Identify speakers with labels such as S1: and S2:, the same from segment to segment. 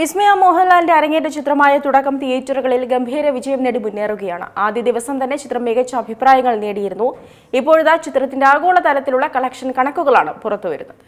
S1: വിസ്മയ മോഹൻലാലിന്റെ അരങ്ങേറ്റ ചിത്രമായ തുടക്കം തിയേറ്ററുകളിൽ ഗംഭീര വിജയം നേടി മുന്നേറുകയാണ്. ആദ്യ ദിവസം തന്നെ ചിത്രം മികച്ച അഭിപ്രായങ്ങൾ നേടിയിരുന്നു. ഇപ്പോഴത്തെ ചിത്രത്തിന്റെ ആഗോളതലത്തിലുള്ള കളക്ഷൻ കണക്കുകളാണ് പുറത്തുവരുന്നത്.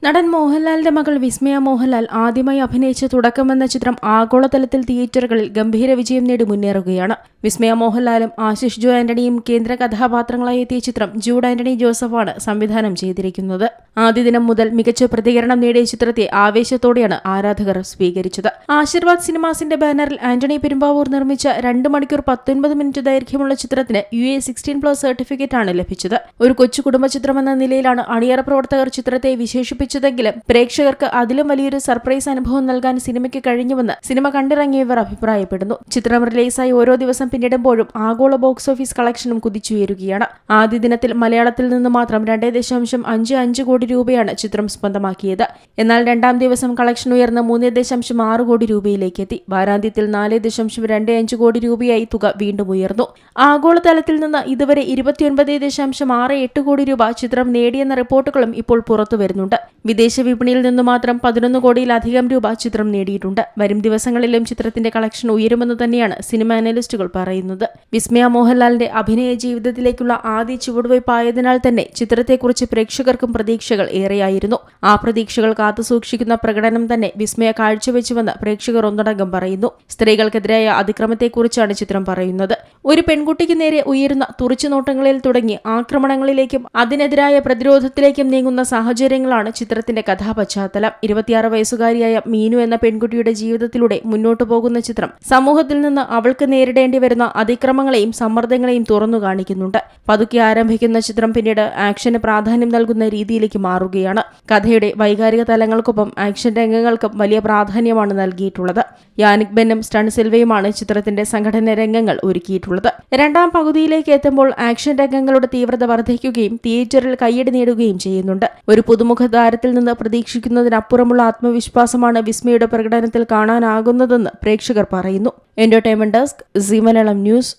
S1: നടൻ മോഹൻലാലിന്റെ മകൾ വിസ്മയ മോഹൻലാൽ ആദ്യമായി അഭിനയിച്ച തുടക്കം എന്ന ചിത്രം ആഗോളതലത്തിൽ തിയേറ്ററുകളിൽ ഗംഭീര വിജയം നേടി മുന്നേറുകയാണ്. വിസ്മയ മോഹൻലാലും ആശിഷ് ജോ ആന്റണിയും കേന്ദ്ര കഥാപാത്രങ്ങളായി എത്തിയ ചിത്രം ജൂഡ് ആന്റണി ജോസഫാണ് സംവിധാനം ചെയ്തിരിക്കുന്നത്. ആദ്യ ദിനം മുതൽ മികച്ച പ്രതികരണം നേടിയ ചിത്രത്തെ ആവേശത്തോടെയാണ് ആരാധകർ സ്വീകരിച്ചത്. ആശീർവാദ് സിനിമാസിന്റെ ബാനറിൽ ആന്റണി പെരുമ്പാവൂർ നിർമ്മിച്ച 2 മണിക്കൂർ 19 മിനിറ്റ് ദൈർഘ്യമുള്ള ചിത്രത്തിന് UA 16+ സർട്ടിഫിക്കറ്റ് ആണ് ലഭിച്ചത്. ഒരു കൊച്ചു കുടുംബ ചിത്രമെന്ന നിലയിലാണ് അണിയറ പ്രവർത്തകർ ചിത്രത്തെ വിശേഷിപ്പിച്ചതെങ്കിലും പ്രേക്ഷകർക്ക് അതിലും വലിയൊരു സർപ്രൈസ് അനുഭവം നൽകാൻ സിനിമയ്ക്ക് കഴിഞ്ഞുവെന്ന് സിനിമ കണ്ടിറങ്ങിയവർ അഭിപ്രായപ്പെടുന്നു. ചിത്രം റിലീസായി ഓരോ ദിവസം പിന്നിടുമ്പോഴും ആഗോള ബോക്സ് ഓഫീസ് കളക്ഷനും കുതിച്ചുയരുകയാണ്. ആദ്യ ദിനത്തിൽ മലയാളത്തിൽ നിന്ന് മാത്രം 2.55 കോടി രൂപയാണ് ചിത്രം സ്വന്തമാക്കിയത്. എന്നാൽ രണ്ടാം ദിവസം കളക്ഷൻ ഉയർന്ന് 3.6 കോടി രൂപയിലേക്ക് എത്തി. വാരാന്ത്യത്തിൽ 4.25 കോടി രൂപയായി തുക വീണ്ടും ഉയർന്നു. ആഗോളതലത്തിൽ നിന്ന് ഇതുവരെ 29.68 കോടി രൂപ ചിത്രം നേടിയെന്ന റിപ്പോർട്ടുകളും ഇപ്പോൾ പുറത്തുവരുന്നുണ്ട്. വിദേശ വിപണിയിൽ നിന്ന് മാത്രം 11 കോടിയിലധികം രൂപ ചിത്രം നേടിയിട്ടുണ്ട്. വരും ദിവസങ്ങളിലും ചിത്രത്തിന്റെ കളക്ഷൻ ഉയരുമെന്ന് തന്നെയാണ് സിനിമ അനലിസ്റ്റുകൾ പറയുന്നത്. വിസ്മയ മോഹൻലാലിന്റെ അഭിനയ ജീവിതത്തിലേക്കുള്ള ആദ്യ ചുവടുവയ്പായതിനാൽ തന്നെ ചിത്രത്തെക്കുറിച്ച് പ്രേക്ഷകർക്കും പ്രതീക്ഷകൾ ഏറെയായിരുന്നു. ആ പ്രതീക്ഷകൾ കാത്തുസൂക്ഷിക്കുന്ന പ്രകടനം തന്നെ വിസ്മയ കാഴ്ചവെച്ചുവെന്ന് പ്രേക്ഷകർ ഒന്നടങ്കം പറയുന്നു. സ്ത്രീകൾക്കെതിരായ അതിക്രമത്തെക്കുറിച്ചാണ് ചിത്രം പറയുന്നത്. ഒരു പെൺകുട്ടിക്ക് നേരെ ഉയരുന്ന തുറിച്ചുനോട്ടങ്ങളിൽ തുടങ്ങി ആക്രമണങ്ങളിലേക്കും അതിനെതിരായ പ്രതിരോധത്തിലേക്കും നീങ്ങുന്ന സാഹചര്യങ്ങളാണ് ചിത്രത്തിന്റെ കഥാപശ്ചാത്തലം. 26 വയസ്സുകാരിയായ മീനു എന്ന പെൺകുട്ടിയുടെ ജീവിതത്തിലൂടെ മുന്നോട്ടു പോകുന്ന ചിത്രം സമൂഹത്തിൽ നിന്ന് അവൾക്ക് നേരിടേണ്ടി വരുന്ന അതിക്രമങ്ങളെയും സമ്മർദ്ദങ്ങളെയും തുറന്നു കാണിക്കുന്നുണ്ട്. പതുക്കെ ആരംഭിക്കുന്ന ചിത്രം പിന്നീട് ആക്ഷന് പ്രാധാന്യം നൽകുന്ന രീതിയിലേക്ക് മാറുകയാണ്. കഥയുടെ വൈകാരിക തലങ്ങൾക്കൊപ്പം ആക്ഷൻ രംഗങ്ങൾക്കും വലിയ പ്രാധാന്യമാണ് നൽകിയിട്ടുള്ളത്. യാനിക് ബെന്നും സ്റ്റൺ സിൽവയുമാണ് ചിത്രത്തിന്റെ സംഘടന രംഗങ്ങൾ ഒരുക്കിയിട്ടുള്ളത്. രണ്ടാം പകുതിയിലേക്ക് എത്തുമ്പോൾ ആക്ഷൻ രംഗങ്ങളുടെ തീവ്രത വർദ്ധിക്കുകയും തിയേറ്ററിൽ കയ്യടി നേടുകയും ചെയ്യുന്നുണ്ട്. ഒരു പുതുമുഖ താരത്തിൽ നിന്ന് പ്രതീക്ഷിക്കുന്നതിനപ്പുറമുള്ള ആത്മവിശ്വാസമാണ് വിസ്മയുടെ പ്രകടനത്തിൽ കാണാനാകുന്നതെന്ന് പ്രേക്ഷകർ പറയുന്നു. Entertainment desk, Zee Malayalam news.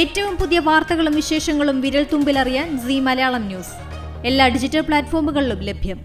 S2: ഏറ്റവും പുതിയ വാർത്തകളും വിശേഷങ്ങളും വിരൽ തുമ്പിലറിയാൻ സീ മലയാളം ന്യൂസ് എല്ലാ ഡിജിറ്റൽ പ്ലാറ്റ്ഫോമുകളിലും ലഭ്യം.